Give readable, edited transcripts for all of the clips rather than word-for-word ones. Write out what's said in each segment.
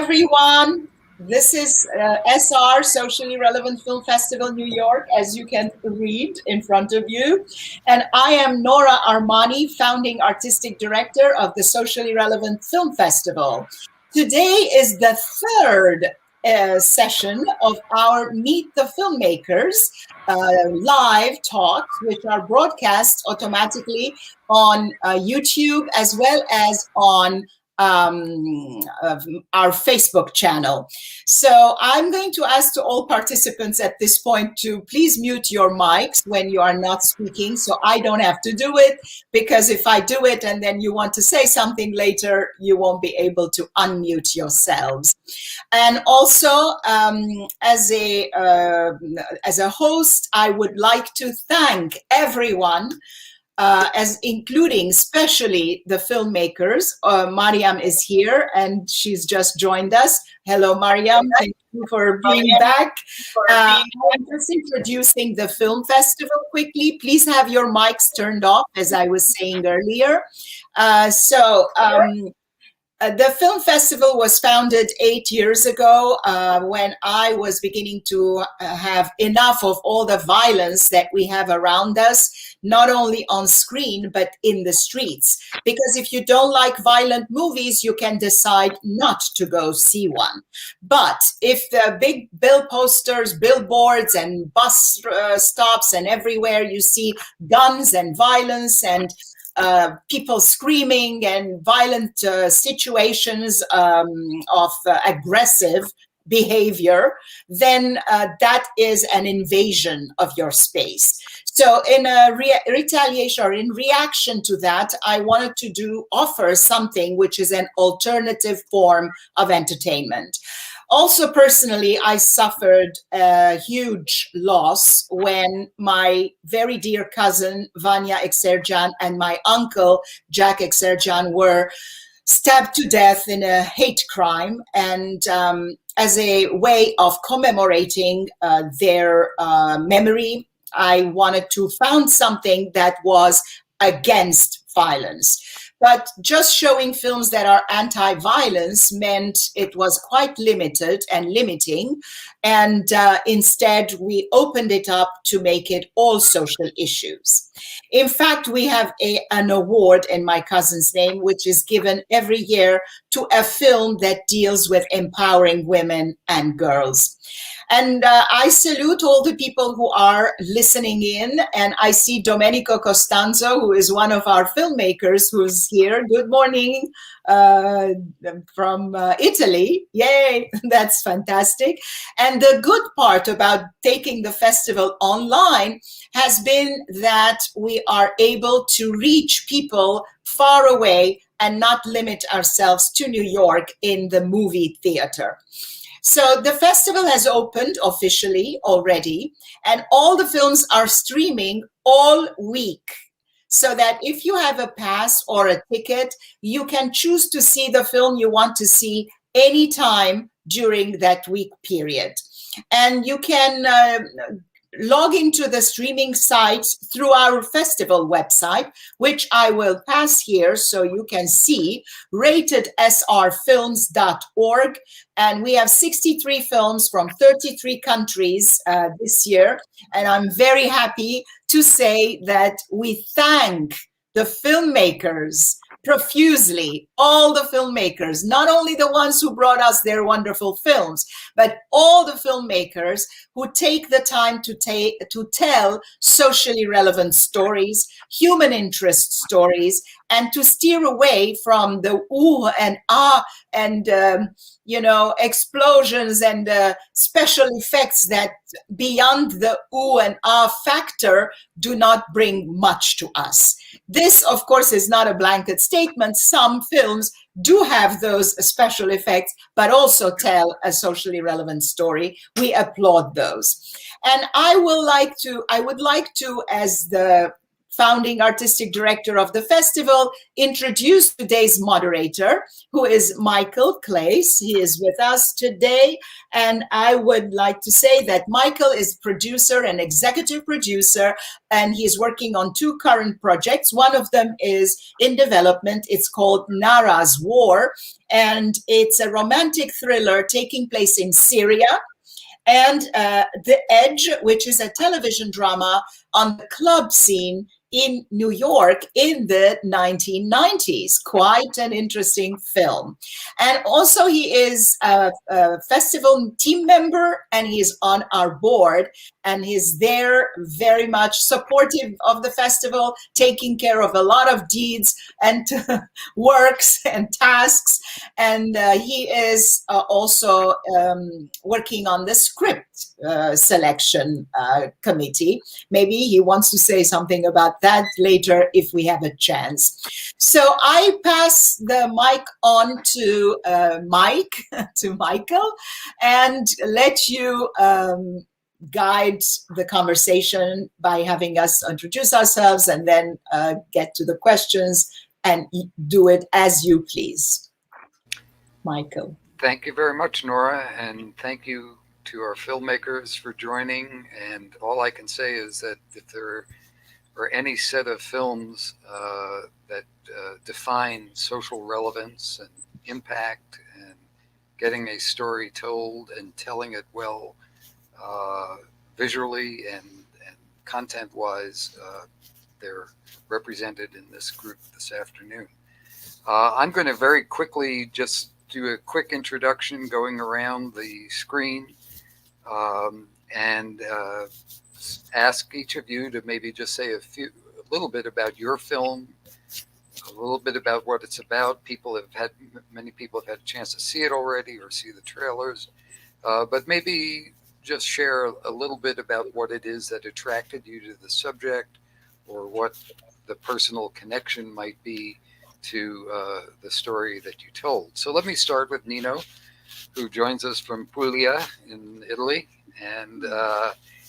everyone. This is SR, Socially Relevant Film Festival, New York, as you can read in front of you. And I am Nora Armani, founding artistic director of the Socially Relevant Film Festival. Today is the third session of our Meet the Filmmakers live talks, which are broadcast automatically on YouTube as well as on our Facebook channel. So I'm going to ask to all participants at this point to please mute your mics when you are not speaking, so I don't have to do it, because if I do it and then you want to say something later, you won't be able to unmute yourselves. And also, as a host, I would like to thank everyone, as including especially the filmmakers. Mariam is here and she's just joined us. Hello, Mariam. Thank you for being back. I'm just introducing the film festival quickly. Please have your mics turned off, as I was saying earlier. The film festival was founded 8 years ago when I was beginning to have enough of all the violence that we have around us, not only on screen, but in the streets. Because if you don't like violent movies, you can decide not to go see one. But if the big posters, billboards, and bus stops and everywhere you see guns and violence and people screaming and violent situations of aggressive behavior, then that is an invasion of your space. So in a retaliation or in reaction to that, I wanted to offer something which is an alternative form of entertainment. Also, personally, I suffered a huge loss when my very dear cousin, Vanya Ekserjan, and my uncle, Jack Ekserjan, were stabbed to death in a hate crime. And as a way of commemorating their memory, I wanted to found something that was against violence. But just showing films that are anti-violence meant it was quite limited and limiting. And instead, we opened it up to make it all social issues. In fact, we have an award in my cousin's name, which is given every year to a film that deals with empowering women and girls. And I salute all the people who are listening in. And I see Domenico Costanzo, who is one of our filmmakers, who's here. Good morning from Italy. Yay, that's fantastic. And the good part about taking the festival online has been that we are able to reach people far away and not limit ourselves to New York in the movie theater. So the festival has opened officially already, and all the films are streaming all week. So that if you have a pass or a ticket, you can choose to see the film you want to see anytime during that week period. And you can log into the streaming sites through our festival website, which I will pass here so you can see, ratedsrfilms.org. And we have 63 films from 33 countries this year. And I'm very happy to say that we thank the filmmakers profusely, all the filmmakers, not only the ones who brought us their wonderful films, but all the filmmakers who take the time to tell socially relevant stories, human interest stories, and to steer away from the ooh and ah and explosions and special effects that beyond the ooh and ah factor do not bring much to us. This, of course, is not a blanket statement. Some films do have those special effects, but also tell a socially relevant story. We applaud those. And I would like to, as the founding artistic director of the festival, introduce today's moderator, who is Michael Claes. He is with us today. And I would like to say that Michael is producer and executive producer, and he's working on 2 current projects. One of them is in development. It's called Nara's War, and it's a romantic thriller taking place in Syria. And The Edge, which is a television drama on the club scene in New York in the 1990s. Quite an interesting film. And also he is a festival team member, and he's on our board, and he's there very much supportive of the festival, taking care of a lot of deeds and works and tasks. And he is also working on the script selection committee. Maybe he wants to say something about that later if we have a chance. So I pass the mic on to Michael, and let you guide the conversation by having us introduce ourselves and then get to the questions, and do it as you please. Michael. Thank you very much, Nora, and thank you to our filmmakers for joining. And all I can say is that if there are any set of films that define social relevance and impact and getting a story told and telling it well visually and content-wise, they're represented in this group this afternoon. I'm going to very quickly just do a quick introduction going around the screen and ask each of you to maybe just say a little bit about your film, a little bit about what it's about. Many people have had a chance to see it already or see the trailers, but maybe just share a little bit about what it is that attracted you to the subject, or what the personal connection might be to the story that you told. So let me start with Nino, who joins us from Puglia in Italy, and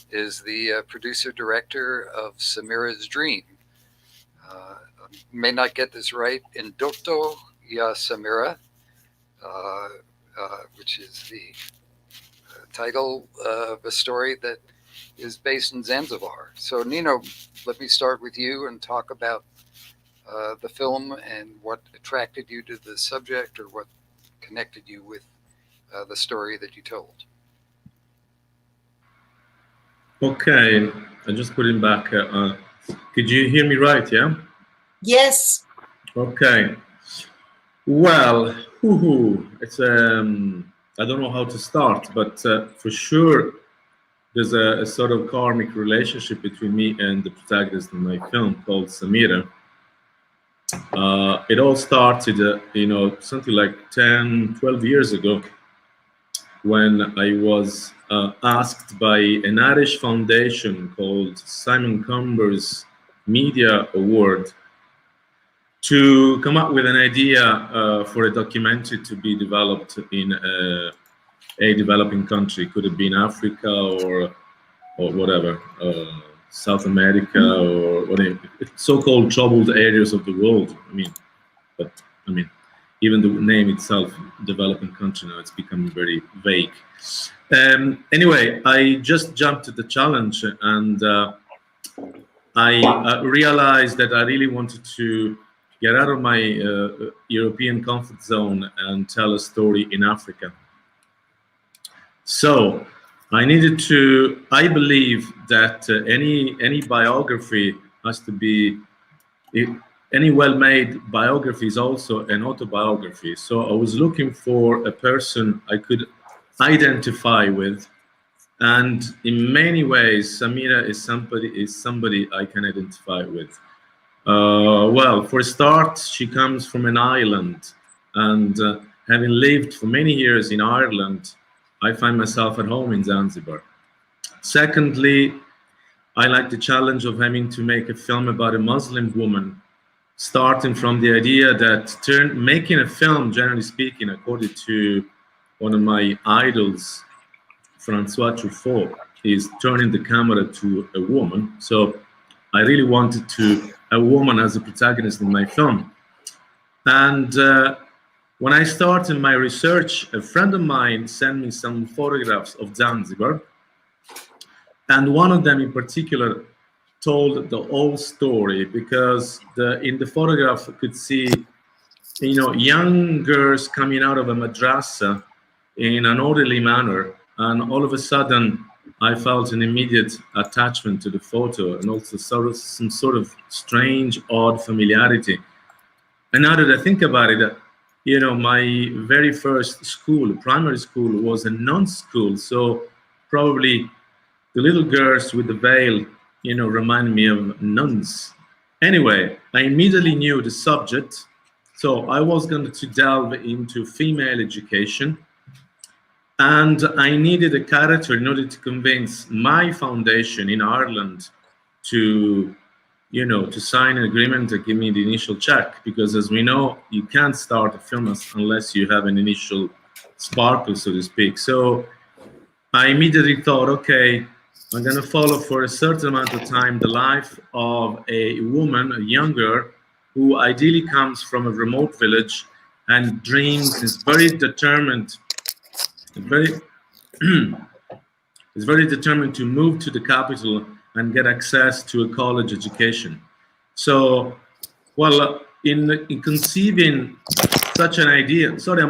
is the producer-director of Samira's Dream. May not get this right, Ndoto ya Samira, which is the title of a story that is based in Zanzibar. So Nino, let me start with you and talk about the film and what attracted you to the subject, or what connected you with the story that you told. Okay, I just put it back. Could you hear me right, yeah? Yes. Okay. Well, it's I don't know how to start, but for sure there's a sort of karmic relationship between me and the protagonist in my film called Samira. It all started, something like 10, 12 years ago, when I was asked by an Irish foundation called Simon Cumber's Media Award to come up with an idea for a documentary to be developed in a developing country. Could have been Africa or whatever, South America, or so-called troubled areas of the world. Even the name itself, developing country, now it's becoming very vague. Anyway, I just jumped at the challenge, and I realized that I really wanted to get out of my European comfort zone and tell a story in Africa. So I needed to, I believe that any biography has to be, any well-made biography is also an autobiography. So I was looking for a person I could identify with, and in many ways, Samira is somebody I can identify with. Well, for a start, she comes from an island, and having lived for many years in Ireland, I find myself at home in Zanzibar. Secondly, I like the challenge of having to make a film about a Muslim woman, starting from the idea that making a film, generally speaking, according to one of my idols, Francois Truffaut, is turning the camera to a woman. So I really wanted to a woman as a protagonist in my film. And when I started my research, a friend of mine sent me some photographs of Zanzibar, and one of them in particular told the whole story, because in the photograph I could see, young girls coming out of a madrasa in an orderly manner, and all of a sudden I felt an immediate attachment to the photo, and also some sort of strange, odd familiarity. And now that I think about it, my very first school, primary school, was a non-school, so probably the little girls with the veil, remind me of nuns. Anyway, I immediately knew the subject, so I was going to delve into female education, and I needed a character in order to convince my foundation in Ireland to sign an agreement to give me the initial check, because as we know, you can't start a film unless you have an initial sparkle, so to speak. So I immediately thought, okay, I'm going to follow for a certain amount of time the life of a woman, a young girl, who ideally comes from a remote village and dreams, is very determined, is very determined to move to the capital and get access to a college education. So, well, in conceiving such an idea, sorry,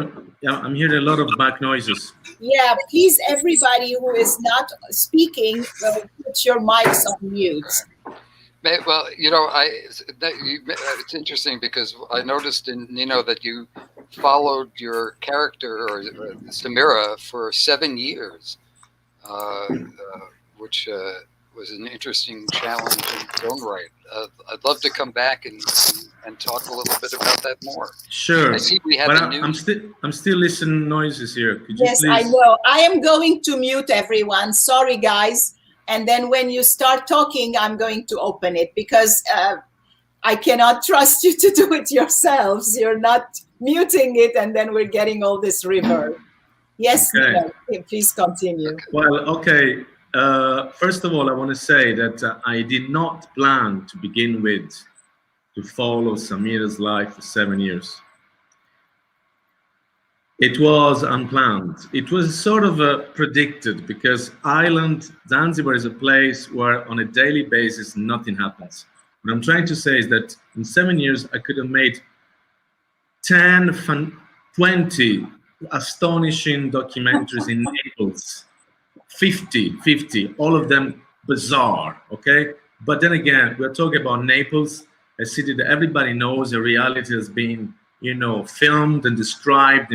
I'm hearing a lot of back noises. Yeah, please, everybody who is not speaking, put your mics on mute. Well, it's interesting because I noticed in Nino that you followed your character, or Samira, for 7 years, which was an interesting challenge in its own right. I'd love to come back and talk a little bit about that more. Sure. I see we have but a new... I'm still listening noises here. Could you yes, please... I know. I am going to mute everyone. Sorry, guys. And then when you start talking, I'm going to open it, because I cannot trust you to do it yourselves. You're not muting it, and then we're getting all this reverb. Yes, okay. Nino, please continue. Well, okay. First of all, I want to say that I did not plan to begin with to follow Samira's life for 7 years. It was unplanned. It was sort of predicted, because Zanzibar is a place where on a daily basis nothing happens. What I'm trying to say is that in 7 years I could have made 20 astonishing documentaries in Naples. 50, all of them bizarre, okay? But then again, we're talking about Naples, a city that everybody knows, a reality has been, filmed and described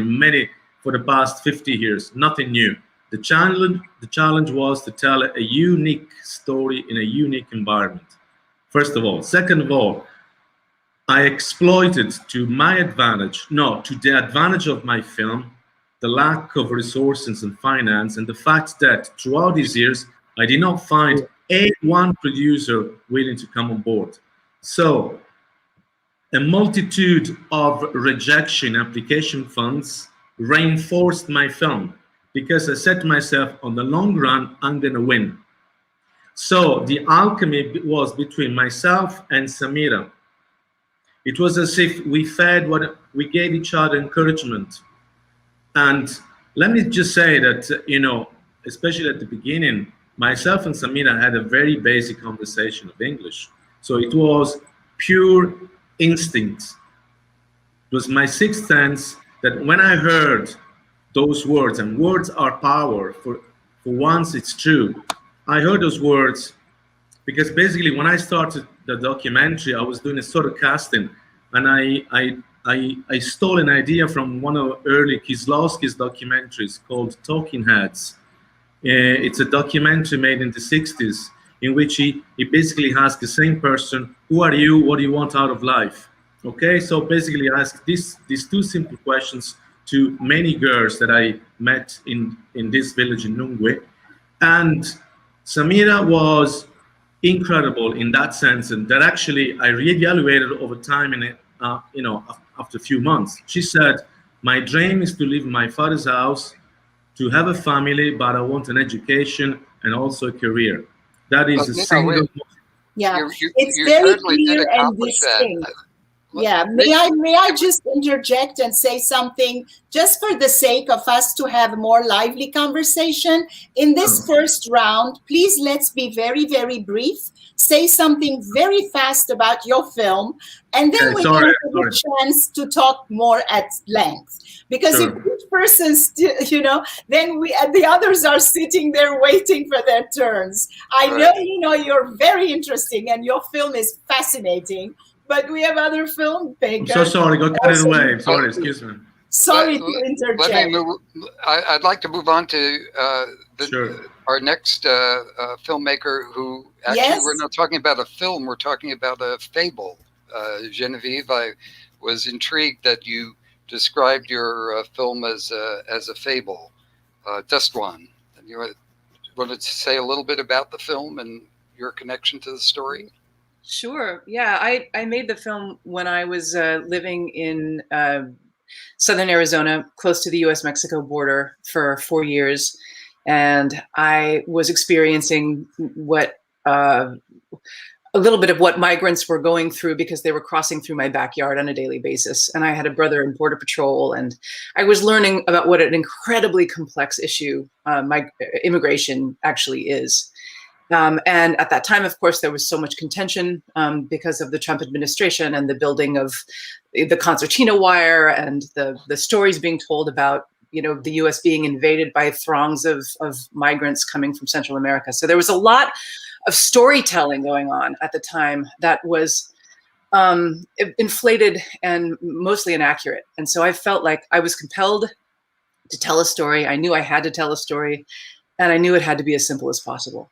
for the past 50 years, nothing new. The challenge was to tell a unique story in a unique environment, first of all. Second of all, I exploited to the advantage of my film, the lack of resources and finance, and the fact that throughout these years, I did not find one producer willing to come on board. So a multitude of rejection application funds reinforced my film, because I said to myself, on the long run, I'm going to win. So the alchemy was between myself and Samira. It was as if we we gave each other encouragement. And let me just say that, especially at the beginning, myself and Samira had a very basic conversation of English. So it was pure instinct. It was my sixth sense that when I heard those words, and words are power, for once it's true, I heard those words because basically when I started the documentary, I was doing a sort of casting, and I stole an idea from one of early Kieslowski's documentaries called Talking Heads. It's a documentary made in the 60s in which he basically asked the same person, who are you, what do you want out of life? Okay, so basically I asked these two simple questions to many girls that I met in this village in Nungwe. And Samira was incredible in that sense, and that actually I reevaluated over time, and after a few months. She said, my dream is to live in my father's house, to have a family, but I want an education and also a career. That is a single... Yeah, You it's you very certainly did clear and accomplish that. distinct. Yeah, may I just interject and say something just for the sake of us to have a more lively conversation? In this first round, please let's be very, very brief. Say something very fast about your film, and then Okay, we sorry, can have a chance to talk more at length. Because if Sure. each person's, then the others are sitting there waiting for their turns. I know, you're very interesting and your film is fascinating. But we have other filmmakers. I'm so sorry, got carried away. I'm sorry, excuse me. Sorry to interject. Let me move. I'd like to move on to our next filmmaker who actually we're not talking about a film, we're talking about a fable. Genevieve, I was intrigued that you described your film as a fable. Dustwun. You wanted to say a little bit about the film and your connection to the story? Sure. Yeah, I made the film when I was living in southern Arizona, close to the U.S.-Mexico border for 4 years. And I was experiencing a little bit of what migrants were going through because they were crossing through my backyard on a daily basis. And I had a brother in Border Patrol, and I was learning about what an incredibly complex issue immigration actually is. And at that time, of course, there was so much contention because of the Trump administration and the building of the concertina wire and the stories being told about, the U.S. being invaded by throngs of migrants coming from Central America. So there was a lot of storytelling going on at the time that was inflated and mostly inaccurate. And so I felt like I was compelled to tell a story. I knew I had to tell a story, and I knew it had to be as simple as possible.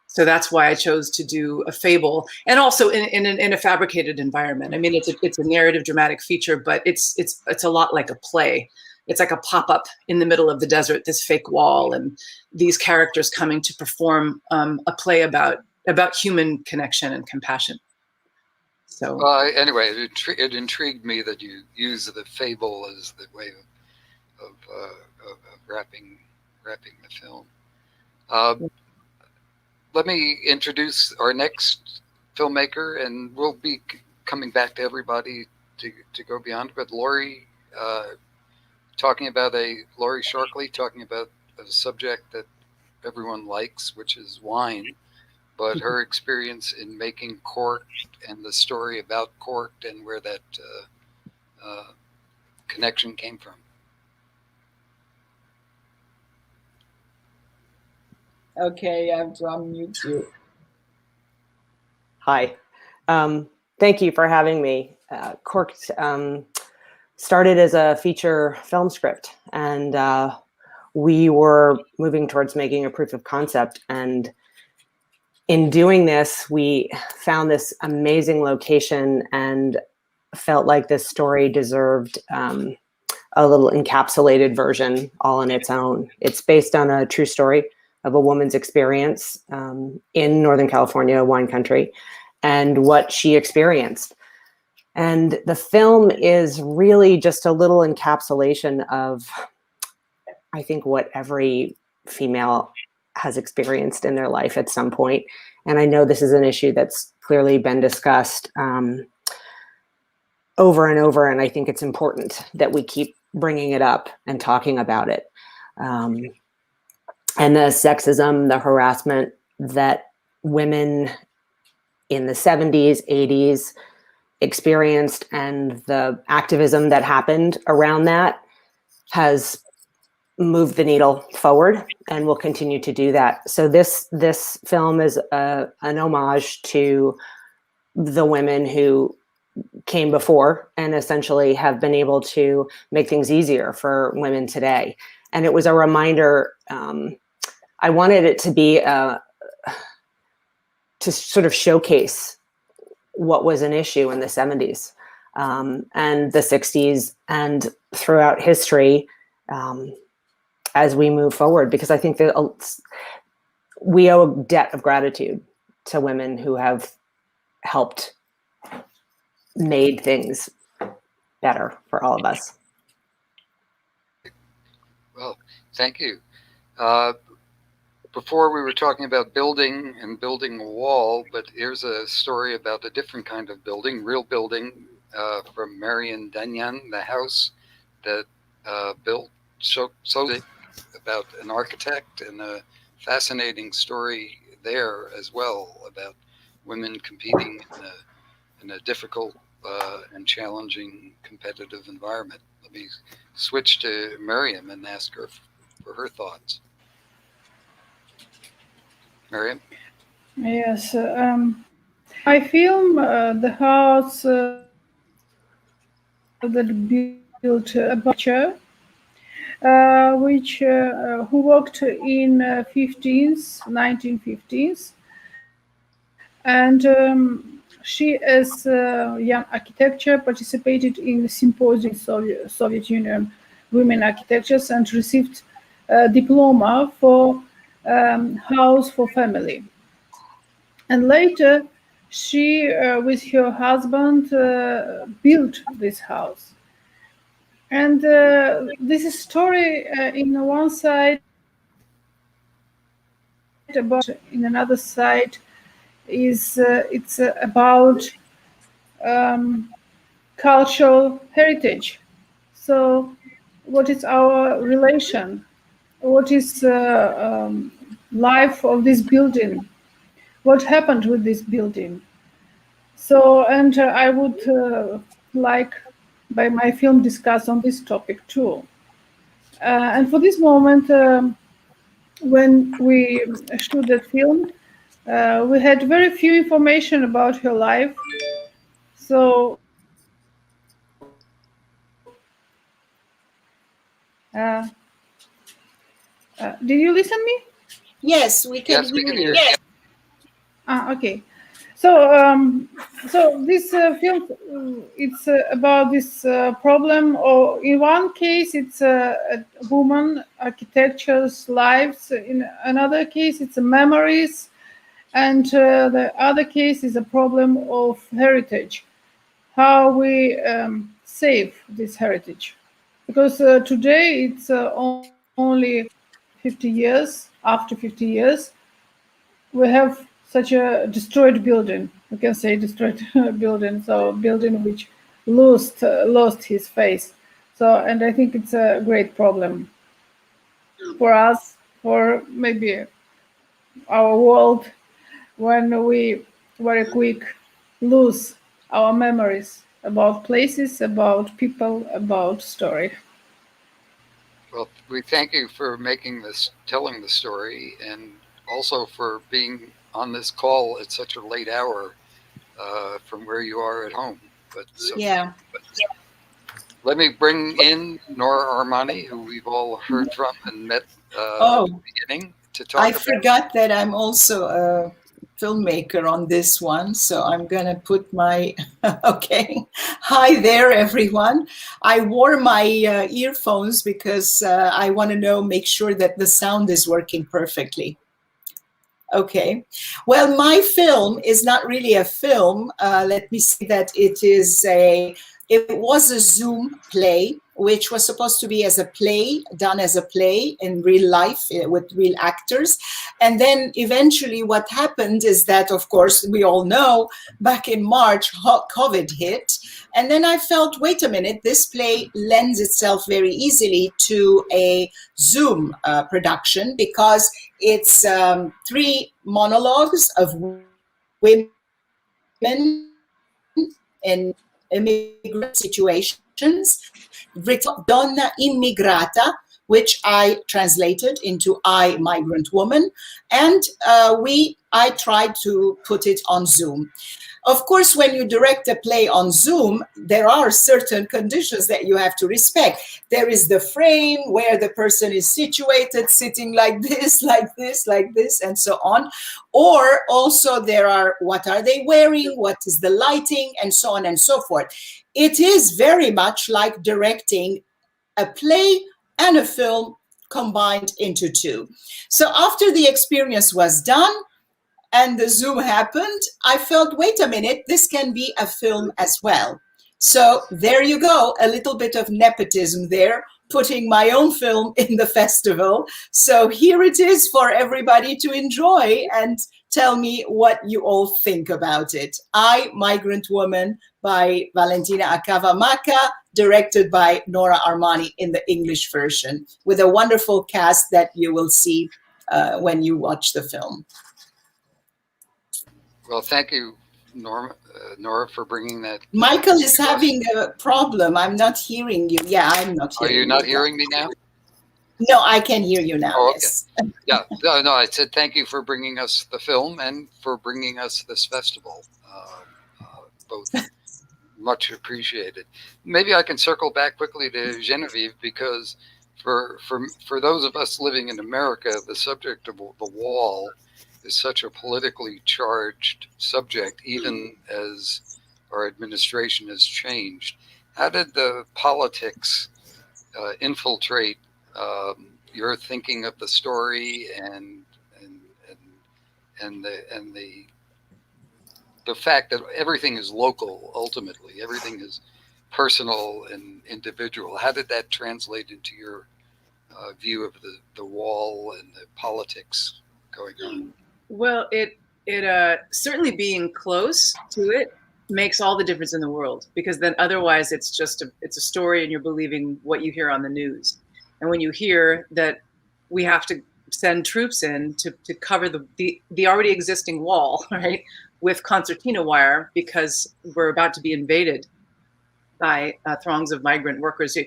So that's why I chose to do a fable, and also in a fabricated environment. I mean, it's a narrative dramatic feature, but it's a lot like a play. It's like a pop-up in the middle of the desert, this fake wall, and these characters coming to perform a play about human connection and compassion. So anyway, it intrigued me that you use the fable as the way of wrapping the film. Let me introduce our next filmmaker, and we'll be coming back to everybody to go beyond. But Lori, Lori Shockley talking about a subject that everyone likes, which is wine, but her experience in making Corked and the story about Corked and where that connection came from. Okay, I have to unmute you. Hi. Thank you for having me. Corked started as a feature film script, and we were moving towards making a proof of concept. And in doing this, we found this amazing location and felt like this story deserved a little encapsulated version all on its own. It's based on a true story of a woman's experience in Northern California, wine country, and what she experienced. And the film is really just a little encapsulation of, I think, what every female has experienced in their life at some point. And I know this is an issue that's clearly been discussed over and over, and I think it's important that we keep bringing it up and talking about it. And the sexism, the harassment that women in the 70s, 80s experienced, and the activism that happened around that has moved the needle forward and will continue to do that. So this film is an homage to the women who came before and essentially have been able to make things easier for women today. And it was a reminder. I wanted it to be to sort of showcase what was an issue in the 70s and the 60s and throughout history as we move forward, because I think that we owe a debt of gratitude to women who have helped made things better for all of us. Well, thank you. before we were talking about building and building a wall, but here's a story about a different kind of building, real building, from Mariam Danyan, the house that built Tsoghik, about an architect, and a fascinating story there as well about women competing in a difficult and challenging competitive environment. Let me switch to Mariam and ask her for her thoughts. Mariam? Yes, I film the house that built a butcher, which who worked in 1950s, and she, as young architecture, participated in the symposium Soviet Union women architectures and received a diploma for house for family. And later, she, with her husband, built this house. And this is story, in one side, about, in another side, is it's about cultural heritage. So, what is our relation? What is life of this building? What happened with this building? So, and I would like, by my film, discuss on this topic too. And for this moment, when we shoot the film, we had very few information about her life. So, did you listen to me? Yes, we can Yes, we can hear hear you. Okay. So, so this film, it's about this problem. Or in one case, it's a woman architecture's lives. In another case, it's memories, and the other case is a problem of heritage. How we save this heritage, because today it's only 50 years. After 50 years, we have such a destroyed building. We can say destroyed building. So building which lost his face. So, and I think it's a great problem for us, for maybe our world, when we very quick lose our memories about places, about people, about story. Well, we thank you for telling the story, and also for being on this call at such a late hour from where you are at home. But Yeah. Let me bring in Nora Armani, who we've all heard from and met at the beginning, to talk I about. forgot that I'm also a filmmaker on this one, so I'm gonna put my okay. Hi there, everyone. I wore my earphones because I want to make sure that the sound is working perfectly. Okay. Well, my film is not really a film. Let me say that it was a Zoom play, which was supposed to be done as a play in real life with real actors. And then eventually what happened is that, of course, we all know, back in March, COVID hit. And then I felt, wait a minute, this play lends itself very easily to a Zoom production, because it's 3 monologues of women in immigrant situations, Donna Immigrata, which I translated into iMigrant Woman, and I tried to put it on Zoom. Of course, when you direct a play on Zoom, there are certain conditions that you have to respect. There is the frame where the person is situated, sitting like this, like this, like this, and so on. Or also there are, what are they wearing? What is the lighting? And so on and so forth. It is very much like directing a play and a film combined into two. So after the experience was done, and the Zoom happened, I felt, wait a minute, this can be a film as well. So there you go, a little bit of nepotism there, putting my own film in the festival. So here it is for everybody to enjoy and tell me what you all think about it. I, Migrant Woman by Valentina Akavamaka, directed by Nora Armani in the English version, with a wonderful cast that you will see when you watch the film. Well, thank you, Nora, for bringing that. Michael is having a problem. I'm not hearing you. Yeah, I'm not hearing you. Are you not hearing me now? No, I can hear you now. Oh, okay. Yes. Yeah, no, I said thank you for bringing us the film and for bringing us this festival. Both much appreciated. Maybe I can circle back quickly to Genevieve, because for those of us living in America, the subject of the wall is such a politically charged subject, even as our administration has changed. How did the politics infiltrate your thinking of the story and the fact that everything is local? Ultimately, everything is personal and individual. How did that translate into your view of the wall and the politics going on? Well, it certainly being close to it makes all the difference in the world, because then otherwise it's just it's a story and you're believing what you hear on the news. And when you hear that we have to send troops in to cover the already existing wall, right, with concertina wire because we're about to be invaded by throngs of migrant workers,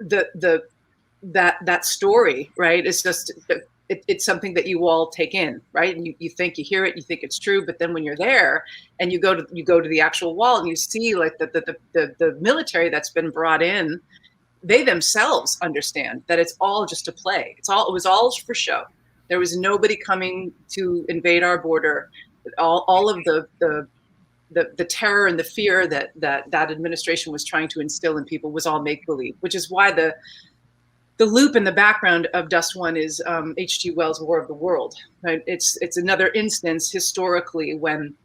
that story, right, is just it's something that you all take in, right? And you think, you hear it, you think it's true, but then when you're there and you go to the actual wall and you see like the military that's been brought in, they themselves understand that it's all just a play. It was all for show. There was nobody coming to invade our border. All of the terror and the fear that administration was trying to instill in people was all make believe, which is why the loop in the background of Dustwun is H.G. Wells' War of the World. Right? It's another instance historically when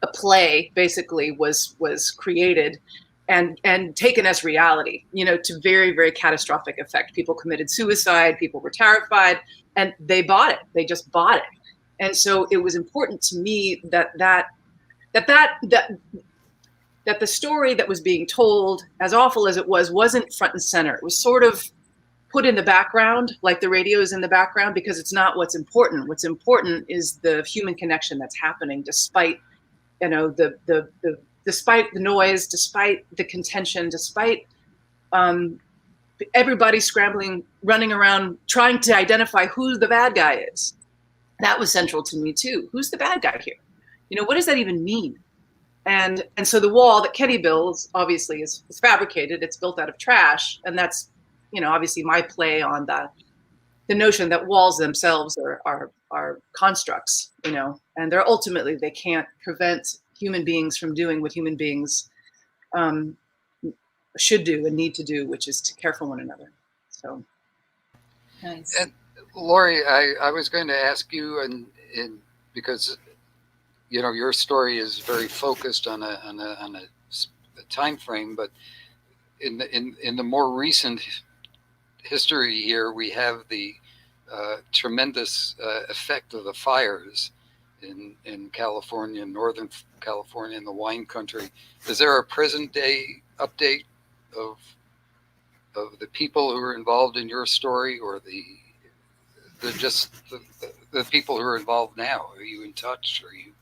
a play basically was created and taken as reality, to very, very catastrophic effect. People committed suicide, people were terrified, and they bought it. They just bought it. And so it was important to me that the story that was being told, as awful as it was, wasn't front and center. It was sort of put in the background, like the radio is in the background, because it's not what's important. What's important is the human connection that's happening, despite, despite the noise, despite the contention, despite everybody scrambling, running around, trying to identify who the bad guy is. That was central to me too. Who's the bad guy here? What does that even mean? And so the wall that Kenny builds obviously is fabricated. It's built out of trash, and that's obviously my play on the notion that walls themselves are constructs, and they're ultimately, they can't prevent human beings from doing what human beings should do and need to do, which is to care for one another. So, Nice. And Lori, I was going to ask you, and because your story is very focused on a time frame, but in the more recent history here, we have the tremendous effect of the fires in California, Northern California, in the wine country. Is there a present day update of the people who are involved in your story, or the people who are involved now? Are you in touch? Are you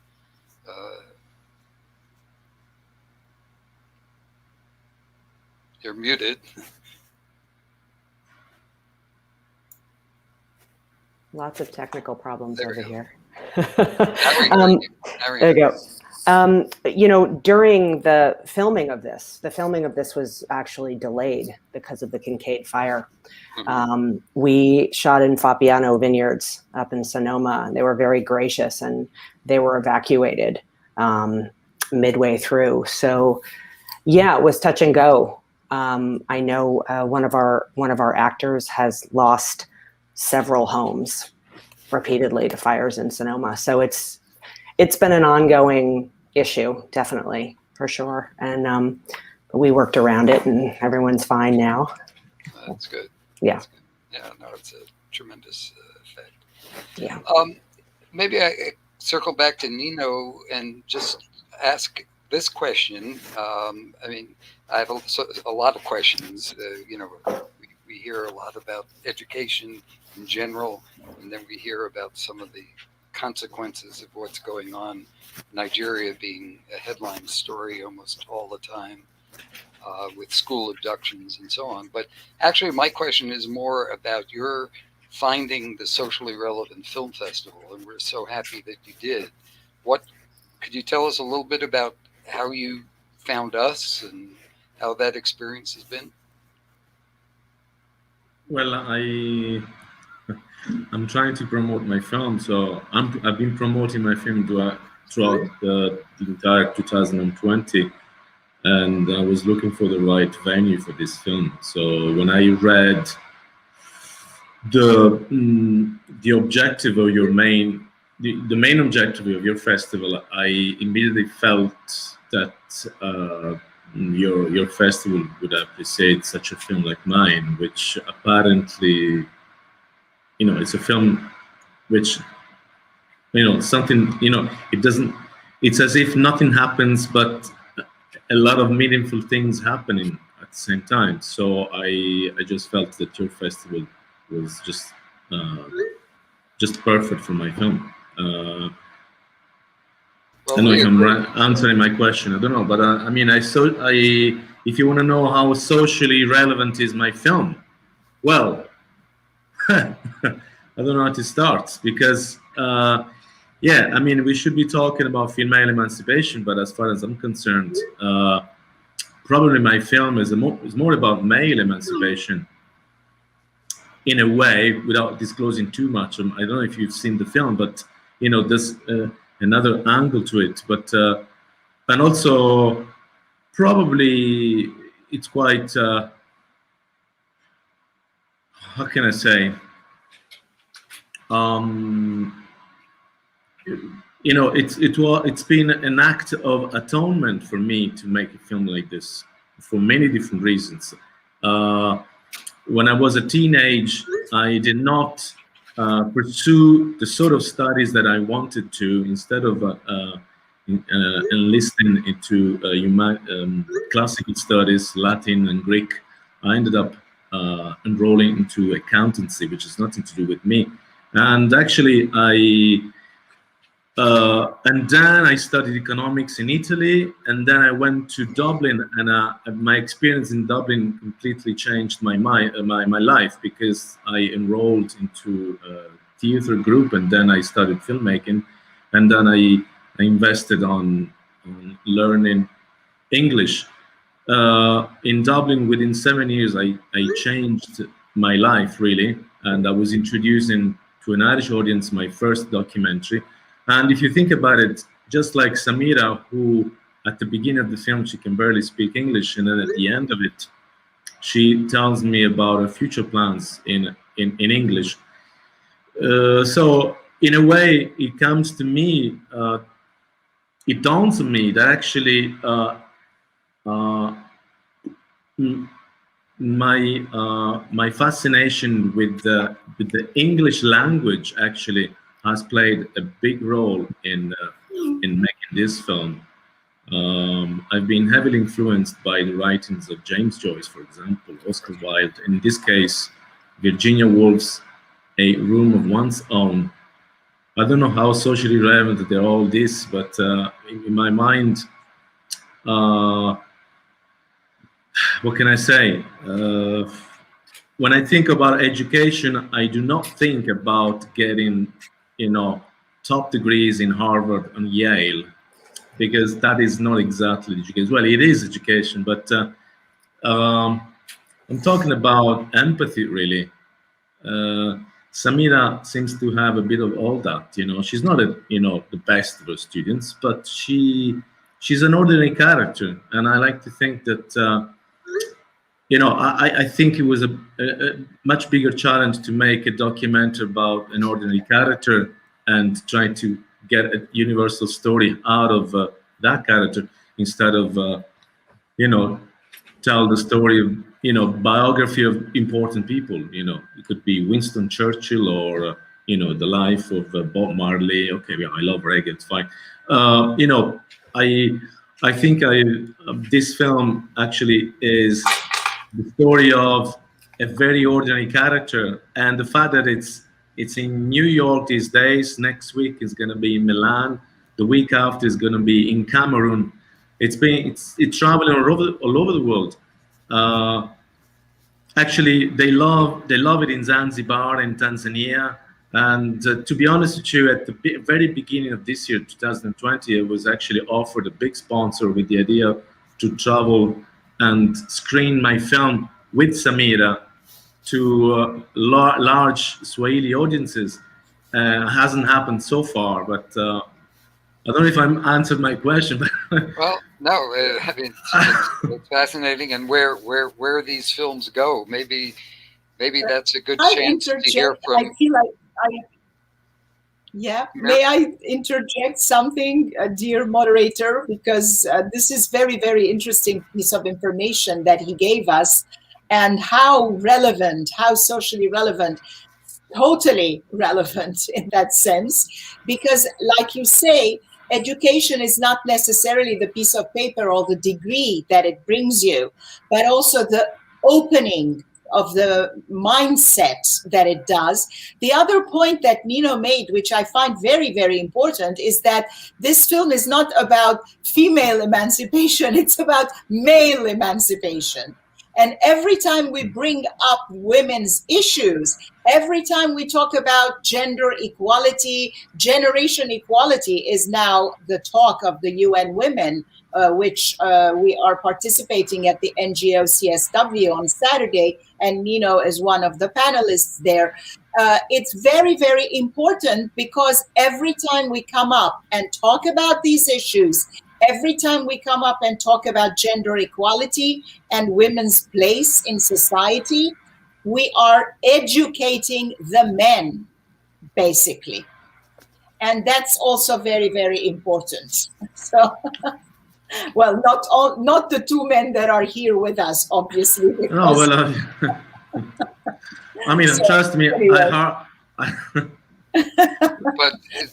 you're muted. Lots of technical problems There over we go. here. There you go. During the filming of this was actually delayed because of the Kincaid fire. Mm-hmm. We shot in Tropiano vineyards up in Sonoma. They were very gracious, and they were evacuated midway through. So, yeah, it was touch and go. I know one of our actors has lost several homes repeatedly to fires in Sonoma. So it's been an ongoing issue, definitely, for sure. And but we worked around it, and everyone's fine now. That's good. Yeah. That's good. Yeah, no, it's a tremendous effect. Yeah. Maybe I circle back to Nino and just ask this question. I mean, I have a lot of questions. You know, we hear a lot about education in general, and then we hear about some of the consequences of what's going on. Nigeria being a headline story almost all the time, with school abductions and so on. But actually, my question is more about your finding the socially relevant film festival, and we're so happy that you did. What could you tell us a little bit about how you found us and how that experience has been? Well, I'm trying to promote my film, so I've been promoting my film throughout the entire 2020, and I was looking for the right venue for this film. So when I read the objective of the main objective of your festival, I immediately felt that your festival would appreciate such a film like mine, which apparently, you know, it's a film which, you know, something, you know, it doesn't, it's as if nothing happens, but a lot of meaningful things happening at the same time. So I just felt that your festival was just perfect for my film. I don't know if I'm answering my question. I don't know, but I mean, if you want to know how socially relevant is my film, well, I don't know how to start, because yeah, I mean, we should be talking about female emancipation, but as far as I'm concerned, probably my film is more about male emancipation in a way, without disclosing too much. I don't know if you've seen the film, but you know, there's another angle to it. But and also probably it's quite how can I say? You know, it's been an act of atonement for me to make a film like this for many different reasons. When I was a teenage, I did not pursue the sort of studies that I wanted to. Instead of enlisting into classical studies, Latin and Greek, I ended up enrolling into accountancy, which has nothing to do with me. And actually, and then I studied economics in Italy, and then I went to Dublin, and my experience in Dublin completely changed my life, because I enrolled into a theater group, and then I studied filmmaking, and then I invested on learning English. In Dublin, within 7 years, I changed my life, really, and I was introducing to an Irish audience my first documentary. And if you think about it, just like Samira, who at the beginning of the film, she can barely speak English, and then at the end of it, she tells me about her future plans in English. So in a way, it comes to me, it dawns on me that actually my fascination with the English language actually has played a big role in making this film. I've been heavily influenced by the writings of James Joyce, for example, Oscar Wilde, in this case, Virginia Woolf's A Room of One's Own. I don't know how socially relevant they're all this, but in my mind, what can I say? When I think about education, I do not think about getting, you know, top degrees in Harvard and Yale, because that is not exactly education. Well, it is education, but I'm talking about empathy, really. Samira seems to have a bit of all that. You know, she's not the best of her students, but she's an ordinary character, and I like to think that. You know, I think it was a much bigger challenge to make a documentary about an ordinary character and try to get a universal story out of that character, instead of, you know, tell the story of, biography of important people. It could be Winston Churchill or, the life of Bob Marley. Okay, yeah, I love reggae, it's fine. I think this film actually is the story of a very ordinary character, and the fact that it's in New York these days. Next week is going to be in Milan. The week after is going to be in Cameroon. It's traveling all over the world. Actually, they love it in Zanzibar and Tanzania. And to be honest with you, at the very beginning of this year, 2020, I was actually offered a big sponsor with the idea to travel and screen my film with Samira to large Swahili audiences. Hasn't happened so far, but I don't know if I answered my question. Well, no, I mean, it's fascinating, and where these films go, maybe that's a good chance to hear from. I feel like may I interject something, dear moderator, because this is very, very interesting piece of information that he gave us, and how relevant, how socially relevant, totally relevant in that sense, because like you say, education is not necessarily the piece of paper or the degree that it brings you, but also the opening of the mindset that it does. The other point that Nino made, which I find very, very important, is that this film is not about female emancipation, it's about male emancipation. And every time we bring up women's issues, every time we talk about gender equality, generation equality is now the talk of the UN Women, which we are participating at the NGO CSW on Saturday, and Nino is one of the panelists there. It's very, very important, because every time we come up and talk about these issues, every time we come up and talk about gender equality and women's place in society, we are educating the men, basically. And that's also very, very important. So, well, not the two men that are here with us, obviously. No, well, I mean, so, trust me, anyway.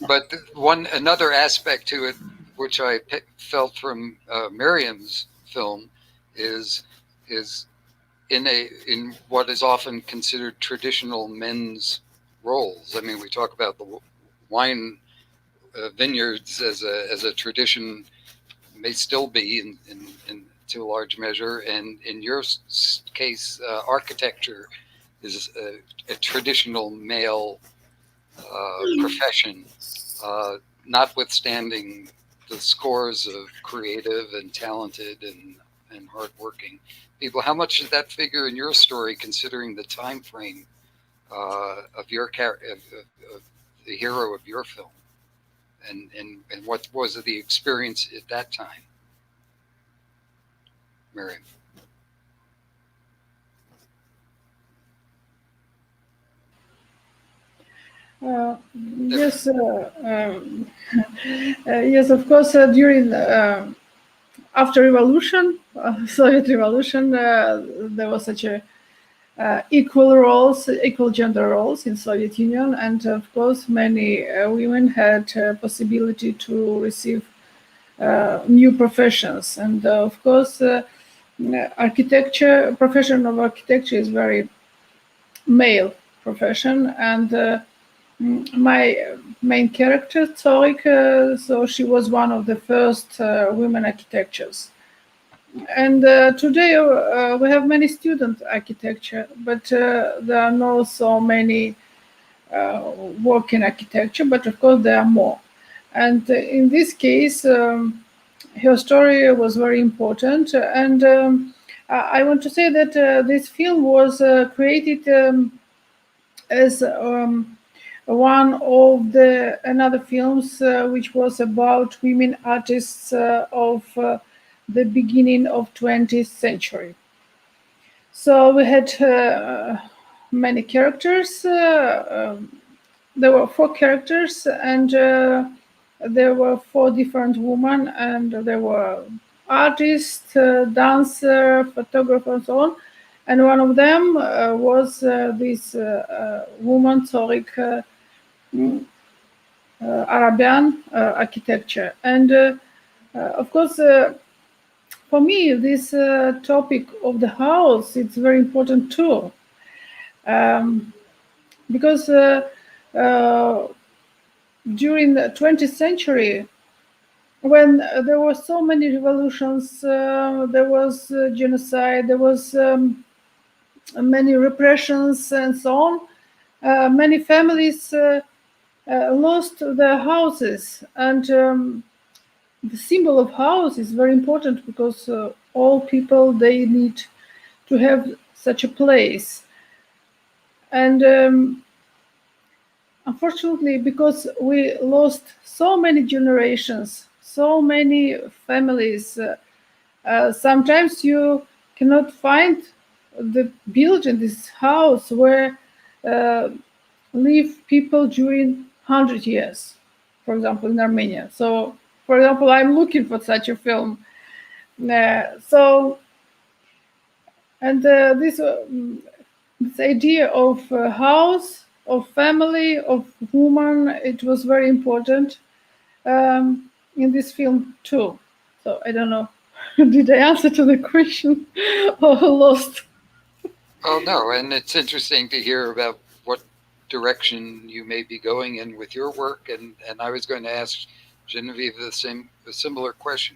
But another aspect to it, which I felt from Mariam's film, is in what is often considered traditional men's roles. I mean, we talk about the wine vineyards as a tradition, may still be in to a large measure, and in your case, architecture is a traditional male profession, notwithstanding the scores of creative and talented and hardworking people. How much did that figure in your story, considering the time frame of your of the hero of your film, and what was the experience at that time, Mariam? Yes, yes, of course. During after revolution, Soviet revolution, there was such a equal gender roles in Soviet Union, and of course, many women had possibility to receive new professions, and of course, profession of architecture is very male profession, and my main character, Tsoghik, so she was one of the first women architects. And today we have many student architecture, but there are not so many work in architecture, but of course there are more. And in this case, her story was very important. And I want to say that this film was created as one of the another films which was about women artists of the beginning of 20th century. So we had many characters. There were 4 characters, and there were 4 different women, and there were artist, dancer, photographer, and so on. And one of them was this woman, Tsoghik, Arabian architecture. And of course, for me, this topic of the house, it's very important too. Because during the 20th century, when there were so many revolutions, there was genocide, there was many repressions and so on, many families lost their houses. And the symbol of house is very important because all people, they need to have such a place. And unfortunately, because we lost so many generations, so many families, sometimes you cannot find the building, this house where live people during 100 years, for example, in Armenia. So, for example, I'm looking for such a film. This idea of house, of family, of woman, it was very important in this film too. So I don't know, did I answer to the question or lost? Oh no, and it's interesting to hear about what direction you may be going in with your work. And I was going to ask Genevieve a similar question.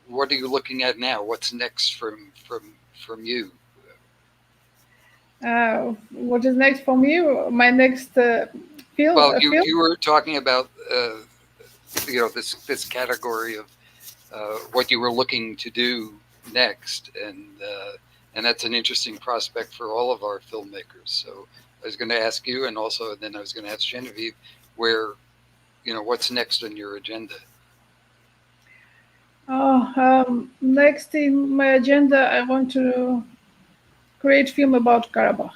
What are you looking at now? What's next from you? What is next for me? My next film? Well, you were talking about this category of what you were looking to do next, and that's an interesting prospect for all of our filmmakers. So I was going to ask you, and then I was going to ask Genevieve, what's next on your agenda? Next in my agenda, I want to create film about Karabakh.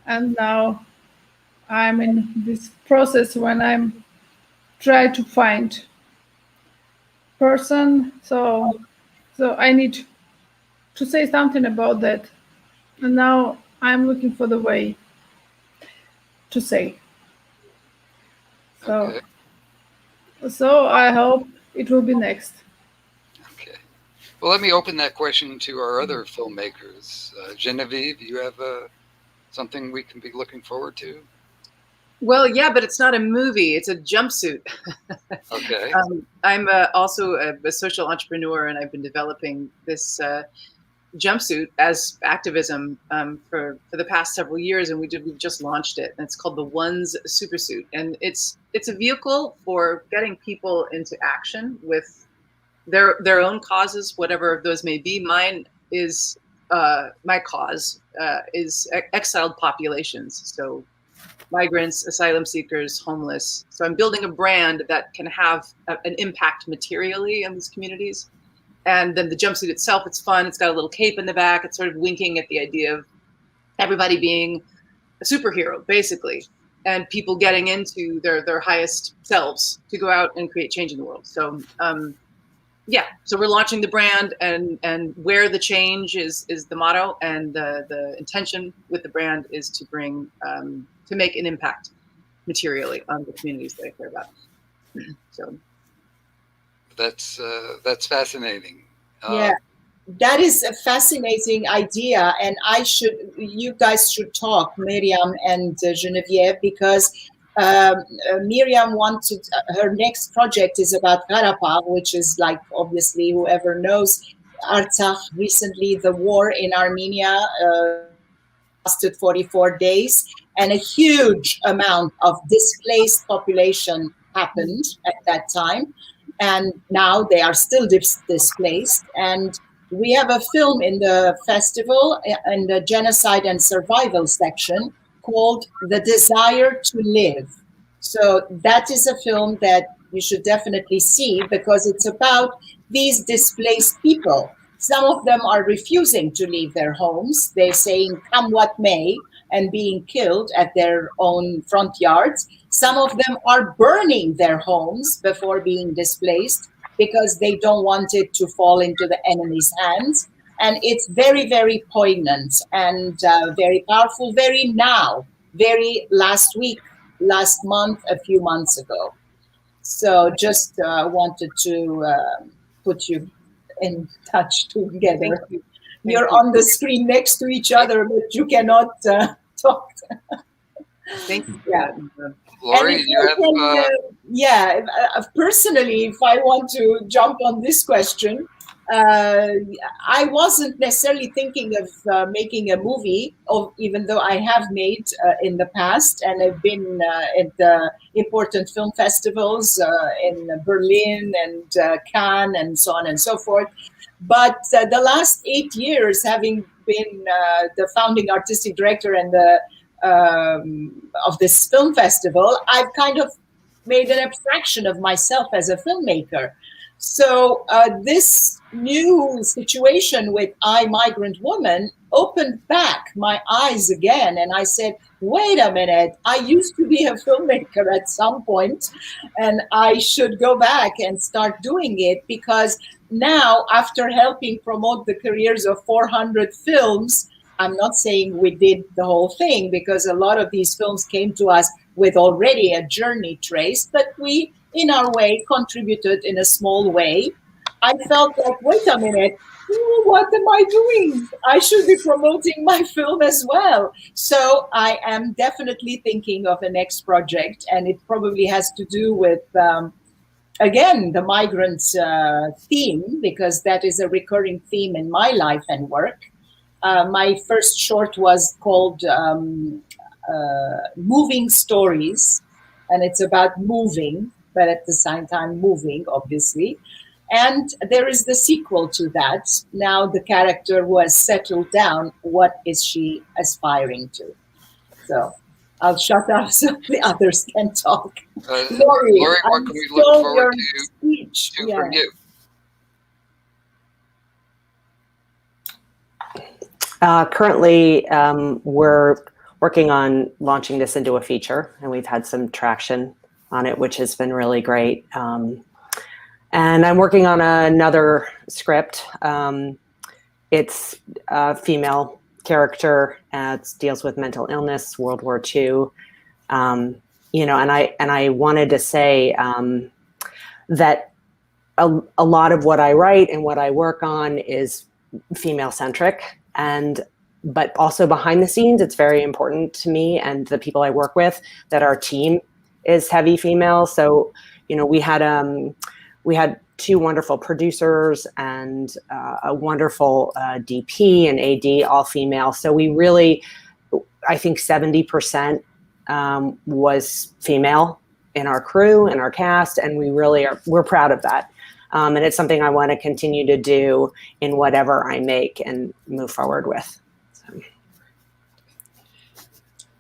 And now I'm in this process when I'm trying to find person. So I need to say something about that. And now I'm looking for the way to say. Okay. So I hope it will be next. Okay. Well, let me open that question to our other filmmakers. Genevieve, do you have something we can be looking forward to? Well, yeah, but it's not a movie. It's a jumpsuit. Okay. I'm also a social entrepreneur, and I've been developing this jumpsuit as activism for the past several years, and we've just launched it, and it's called the Ones Supersuit, and it's a vehicle for getting people into action with their own causes, whatever those may be. Mine is my cause is exiled populations, so migrants, asylum seekers, homeless. So I'm building a brand that can have an impact materially in these communities. And then the jumpsuit itself, it's fun. It's got a little cape in the back. It's sort of winking at the idea of everybody being a superhero, basically, and people getting into their highest selves to go out and create change in the world. So so we're launching the brand, and where the change is the motto, and the intention with the brand is to bring to make an impact materially on the communities that I care about. So that's fascinating. Yeah, that is a fascinating idea, and you guys should talk, Mariam and Genevieve, because Mariam wanted, her next project is about Karabakh, which is like, obviously, whoever knows Artsakh, recently the war in Armenia lasted 44 days, and a huge amount of displaced population happened at that time. And now they are still displaced. And we have a film in the festival in the Genocide and Survival section called The Desire to Live. So that is a film that you should definitely see, because it's about these displaced people. Some of them are refusing to leave their homes. They're saying, come what may, and being killed at their own front yards. Some of them are burning their homes before being displaced, because they don't want it to fall into the enemy's hands. And it's very, very poignant and very powerful, very now, very last week, last month, a few months ago. So just wanted to put you in touch together. You're on the screen next to each other, but you cannot talk. Thank you. Yeah. Lori, Personally, if I want to jump on this question, I wasn't necessarily thinking of making a movie, even though I have made in the past, and I've been at the important film festivals in Berlin and Cannes and so on and so forth. But the last 8 years, having been the founding artistic director and the of this film festival, I've kind of made an abstraction of myself as a filmmaker. So this new situation with iMigrant Woman opened back my eyes again, and I said, wait a minute, I used to be a filmmaker at some point, and I should go back and start doing it, because now, after helping promote the careers of 400 films, I'm not saying we did the whole thing, because a lot of these films came to us with already a journey traced, but we, in our way, contributed in a small way. I felt like, wait a minute, what am I doing? I should be promoting my film as well. So I am definitely thinking of a next project, and it probably has to do with, again, the migrant theme, because that is a recurring theme in my life and work. My first short was called Moving Stories, and it's about moving, but at the same time moving, obviously. And there is the sequel to that. Now the character who has settled down, what is she aspiring to? So I'll shut up so the others can talk. Lori, what can we look forward to from you? Currently, we're working on launching this into a feature, and we've had some traction on it, which has been really great. And I'm working on another script. It's a female character. It deals with mental illness, World War II. You know, and I wanted to say that a lot of what I write and what I work on is female centric, but also behind the scenes, it's very important to me and the people I work with that our team is heavy female. So, you know, we had 2 wonderful producers and a wonderful DP and AD, all female. So we really, I think 70% was female in our crew and our cast, and we're proud of that. And it's something I want to continue to do in whatever I make and move forward with. So.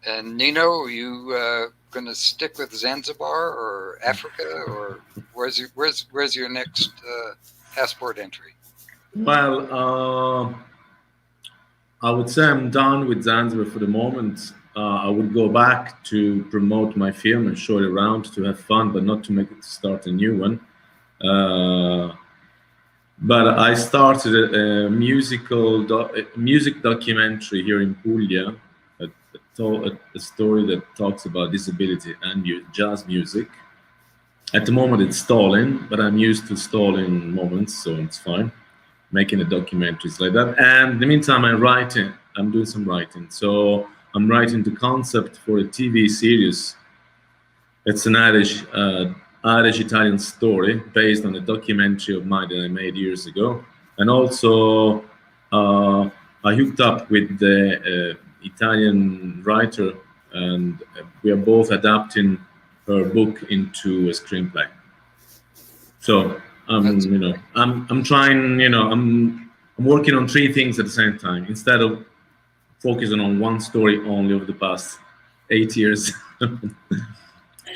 And Nino, are you going to stick with Zanzibar or Africa, or where's your next passport entry? Well, I would say I'm done with Zanzibar for the moment. I would go back to promote my film and show it around to have fun, but not to make it start a new one. But I started a music documentary here in Puglia, a story that talks about disability and jazz music. At the moment it's stalling, but I'm used to stalling moments, so it's fine. Making a documentaries like that. And in the meantime, I'm doing some writing. So I'm writing the concept for a TV series. It's an Irish-Italian story based on a documentary of mine that I made years ago. And also I hooked up with the Italian writer, and we are both adapting her book into a screenplay. So I'm trying, I'm working on 3 things at the same time instead of focusing on one story only over the past 8 years.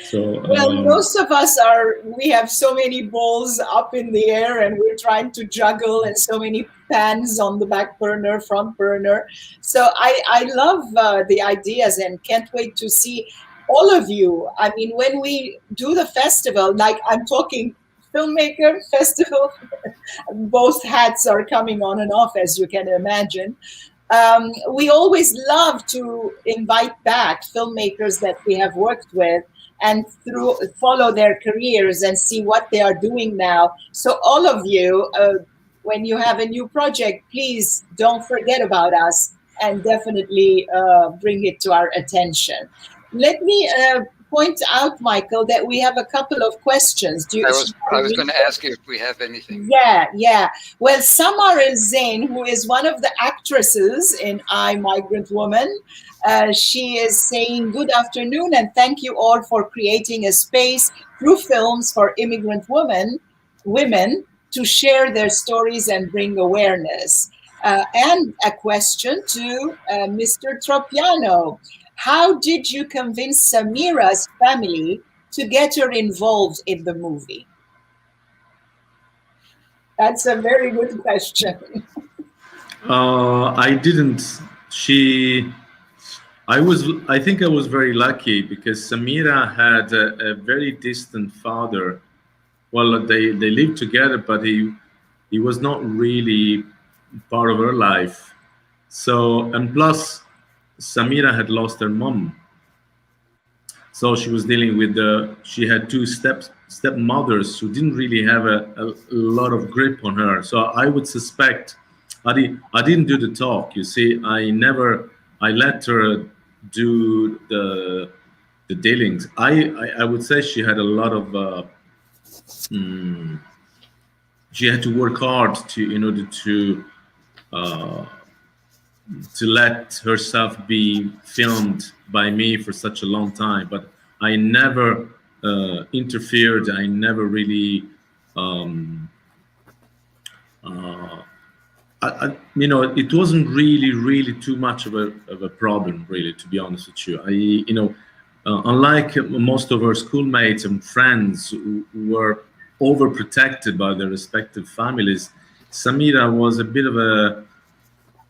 So, well, most of us we have so many balls up in the air, and we're trying to juggle, and so many pans on the back burner, front burner. So I love the ideas and can't wait to see all of you. I mean, when we do the festival, like I'm talking Filmmaker Festival. Both hats are coming on and off, as you can imagine. We always love to invite back filmmakers that we have worked with and follow their careers and see what they are doing now. So all of you, when you have a new project, please don't forget about us and definitely bring it to our attention. Let me point out, Michael, that we have a couple of questions. I was going to ask you if we have anything. Yeah. Well, Samira Zain, who is one of the actresses in iMigrant Woman, she is saying, good afternoon and thank you all for creating a space through films for immigrant women to share their stories and bring awareness. And a question to Mr. Tropiano. How did you convince Samira's family to get her involved in the movie? That's a very good question. I didn't. I think I was very lucky because Samira had a very distant father. Well, they lived together, but he was not really part of her life. So, and plus, Samira had lost her mom. So she was dealing with she had two stepmothers who didn't really have a lot of grip on her. So I would suspect, I didn't do the talk, you see. I let her do the dealings. I would say she had a lot of, she had to work hard in order to let herself be filmed by me for such a long time, but I never interfered. I never really, it wasn't really too much of a problem, really, to be honest with you. Unlike most of her schoolmates and friends who were overprotected by their respective families, Samira was a bit of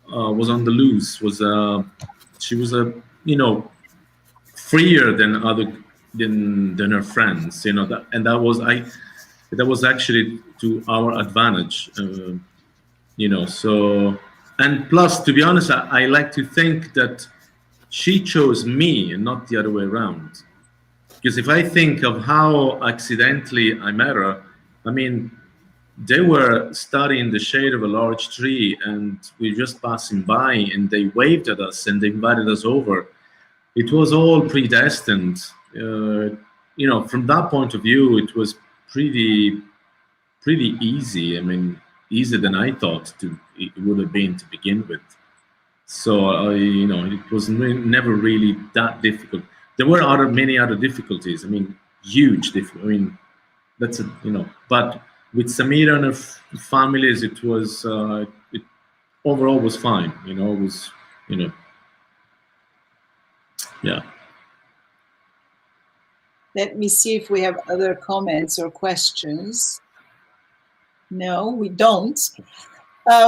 was on the loose. She was freer than her friends. And that was actually to our advantage. So, and plus, to be honest, I like to think that she chose me and not the other way around. Because if I think of how accidentally I met her, I mean, they were studying in the shade of a large tree and we were just passing by and they waved at us and they invited us over. It was all predestined. From that point of view, it was pretty easy. I mean, easier than I thought it would have been to begin with. So, it was never really that difficult. There were many other difficulties. I mean, huge difficulties. I mean, that's but with Samira and her families, it was it overall was fine. It was yeah. Let me see if we have other comments or questions. No, we don't.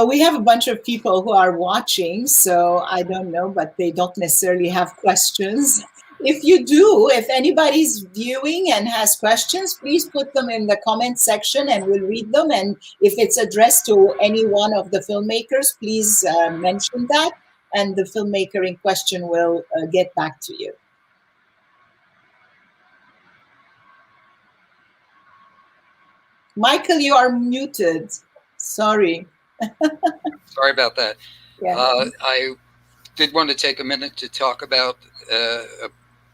We have a bunch of people who are watching, so I don't know, but they don't necessarily have questions. If you do, if anybody's viewing and has questions, please put them in the comment section and we'll read them. And if it's addressed to any one of the filmmakers, please mention that and the filmmaker in question will get back to you. Michael, you are muted. Sorry. Sorry about that. Yeah. I did want to take a minute to talk about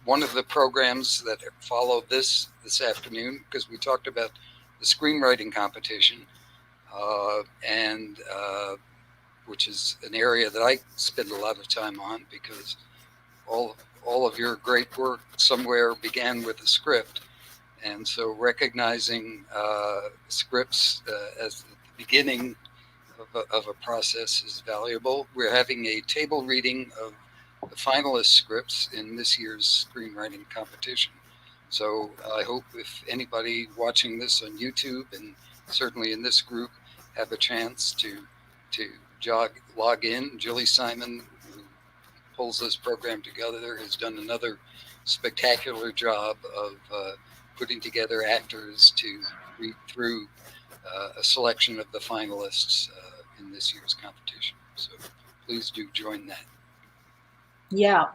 one of the programs that follow this afternoon, because we talked about the screenwriting competition, and which is an area that I spend a lot of time on because all of your great work somewhere began with a script. And so recognizing scripts as the beginning of a process is valuable. We're having a table reading of the finalist scripts in this year's screenwriting competition. So I hope if anybody watching this on YouTube and certainly in this group have a chance to log in. Julie Simon, who pulls this program together, has done another spectacular job of putting together actors to read through a selection of the finalists in this year's competition. So please do join that. Yeah,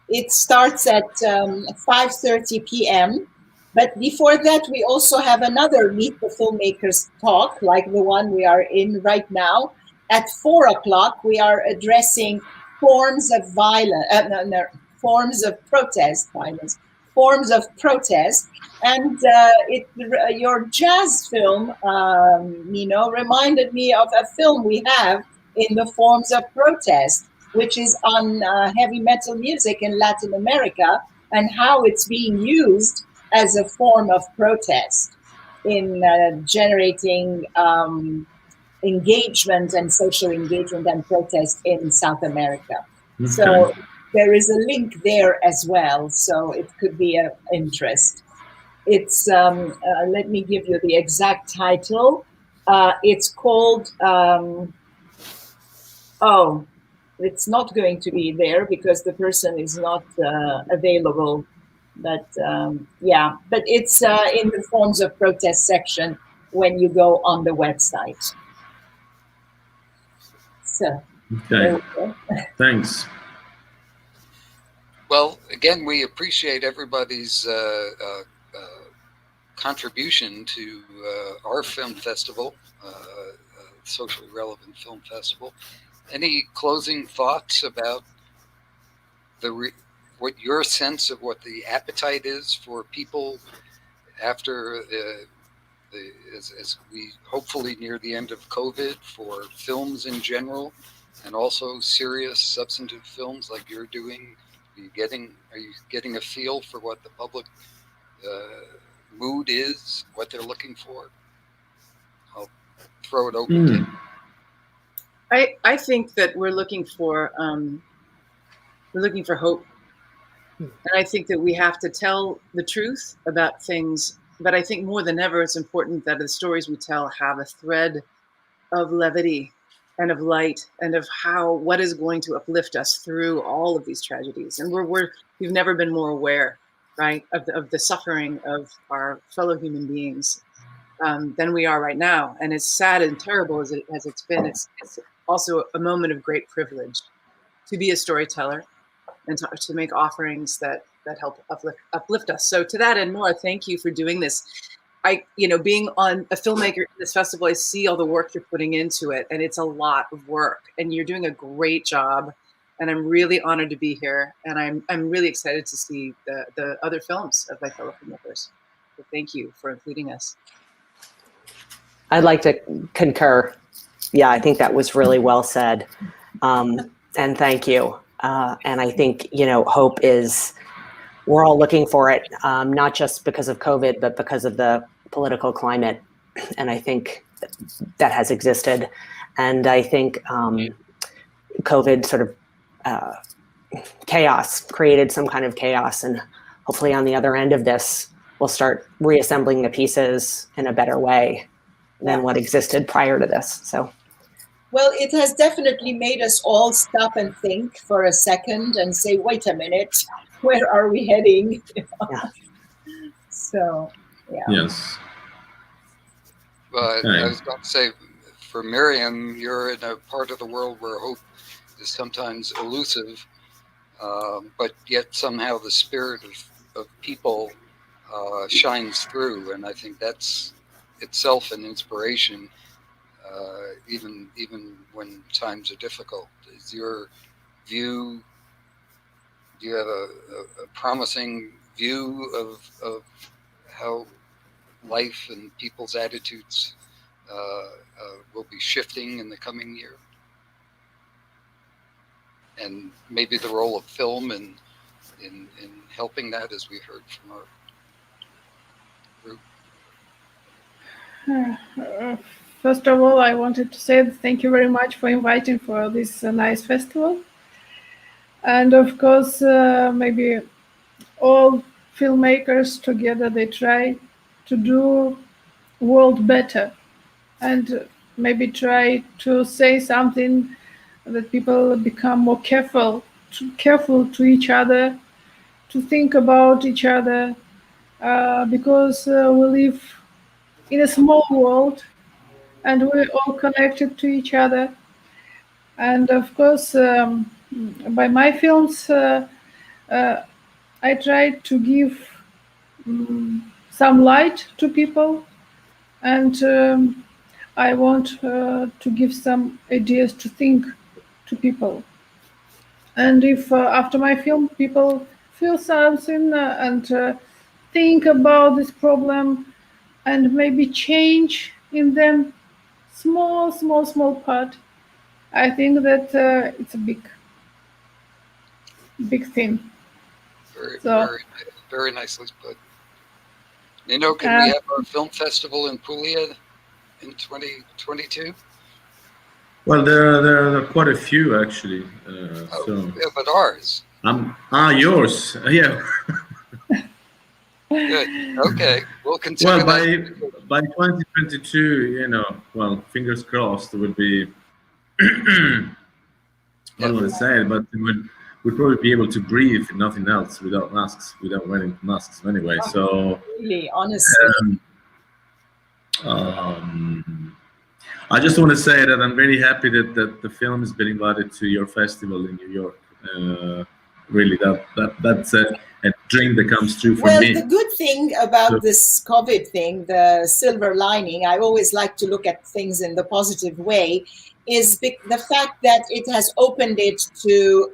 it starts at 5:30 p.m. But before that, we also have another Meet the Filmmakers talk, like the one we are in right now. At 4 o'clock, we are addressing forms of violence, forms of protest, violence, forms of protest. And your jazz film, Nino, reminded me of a film we have in the forms of protest, which is on heavy metal music in Latin America and how it's being used as a form of protest in generating engagement and social engagement and protest in South America. Okay. So there is a link there as well, so it could be of interest. It's, let me give you the exact title. It's called, oh, it's not going to be there because the person is not available. But yeah, but it's in the forms of protest section when you go on the website. So, okay. Thanks. Well, again, we appreciate everybody's contribution to our film festival, socially relevant film festival. Any closing thoughts about what your sense of what the appetite is for people after as we hopefully near the end of COVID for films in general, and also serious substantive films like you're doing? Are you getting a feel for what the public mood is, what they're looking for? I'll throw it open to you. I think that we're looking for hope. And I think that we have to tell the truth about things, but I think more than ever, it's important that the stories we tell have a thread of levity and of light and of what is going to uplift us through all of these tragedies. And we've never been more aware, right, of the suffering of our fellow human beings than we are right now. And as sad and terrible as it's been, it's also a moment of great privilege to be a storyteller and to make offerings that help uplift us. So to that end, Nora, thank you for doing this. Being on a filmmaker in this festival, I see all the work you're putting into it, and it's a lot of work, and you're doing a great job. And I'm really honored to be here, and I'm really excited to see the other films of my fellow filmmakers. So thank you for including us. I'd like to concur. Yeah, I think that was really well said, and thank you. And I think hope is. We're all looking for it, not just because of COVID, but because of the political climate. And I think that has existed. And I think COVID sort of chaos created some kind of chaos. And hopefully on the other end of this, we'll start reassembling the pieces in a better way than what existed prior to this. So. Well, it has definitely made us all stop and think for a second and say, wait a minute, where are we heading? Yeah. So, yeah. Yes. Well, I was about to say, for Mariam, you're in a part of the world where hope is sometimes elusive, but yet somehow the spirit of people shines through. And I think that's itself an inspiration. Even when times are difficult. Is your view, do you have a promising view of how life and people's attitudes will be shifting in the coming year? And maybe the role of film in helping that, as we heard from our group. First of all, I wanted to say thank you very much for inviting for this nice festival. And of course, maybe all filmmakers together, they try to do world better and maybe try to say something that people become more careful to each other, to think about each other, because we live in a small world and we're all connected to each other. And of course, by my films, I try to give some light to people, and I want to give some ideas to think to people. And if after my film people feel something and think about this problem and maybe change in them small part, I think that it's a big thing. Very nicely put. Nino, can we have our film festival in Puglia in 2022? Well, there are quite a few actually. Yeah, but ours. Yours, yeah. Good. Okay, we'll continue. Well, by 2022, well, fingers crossed, it would be. I don't want to say it, but we'd probably be able to breathe, if nothing else, without masks, without wearing masks anyway. So, really, honestly. I just want to say that I'm very happy that the film has been invited to your festival in New York. Really, that's a dream that comes true for me. Well, the good thing about this COVID thing, the silver lining, I always like to look at things in the positive way, is the fact that it has opened it to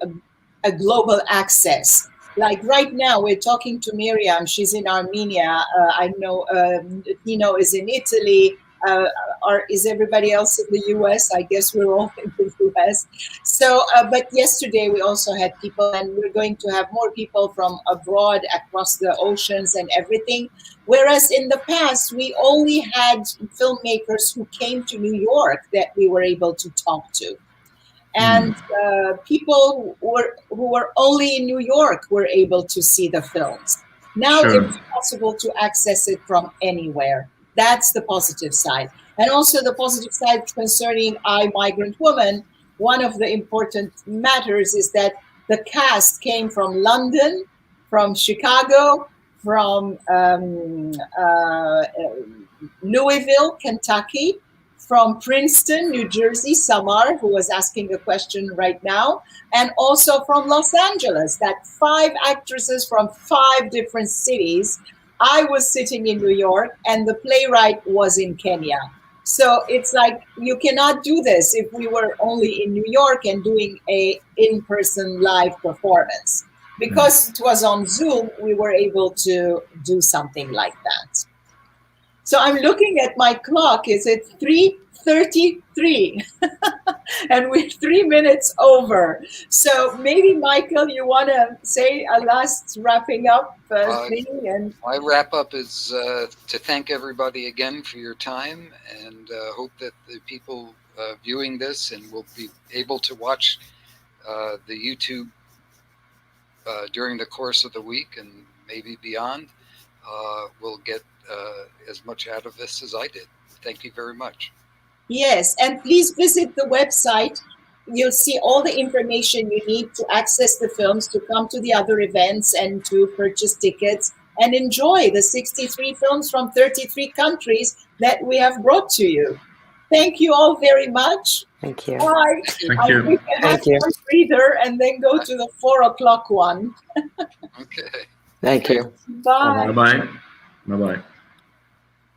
a global access. Like right now, we're talking to Mariam. She's in Armenia. I know Nino is in Italy. Is everybody else in the US? I guess we're all in the US. So, but yesterday we also had people, and we're going to have more people from abroad across the oceans and everything. Whereas in the past, we only had filmmakers who came to New York that we were able to talk to. And people who were only in New York were able to see the films. Now it's possible to access it from anywhere. That's the positive side. And also the positive side concerning iMigrant Woman, one of the important matters is that the cast came from London, from Chicago, from Louisville, Kentucky, from Princeton, New Jersey, Samar, who was asking a question right now, and also from Los Angeles, that 5 actresses from 5 different cities. I was sitting in New York and the playwright was in Kenya. So it's like, you cannot do this if we were only in New York and doing a in-person live performance. Because it was on Zoom, we were able to do something like that. So I'm looking at my clock, is it 3:33? And we're 3 minutes over. So maybe, Michael, you want to say a last wrapping up thing? And my wrap up is to thank everybody again for your time, and hope that the people viewing this and will be able to watch the YouTube during the course of the week and maybe beyond will get as much out of this as I did. Thank you very much. Yes, and please visit the website. You'll see all the information you need to access the films, to come to the other events and to purchase tickets and enjoy the 63 films from 33 countries that we have brought to you. Thank you all very much. Thank you. Bye. Thank you. Thank you. Breather and then go to the 4 o'clock one. Okay. Thank you. Bye. Bye-bye. Bye-bye.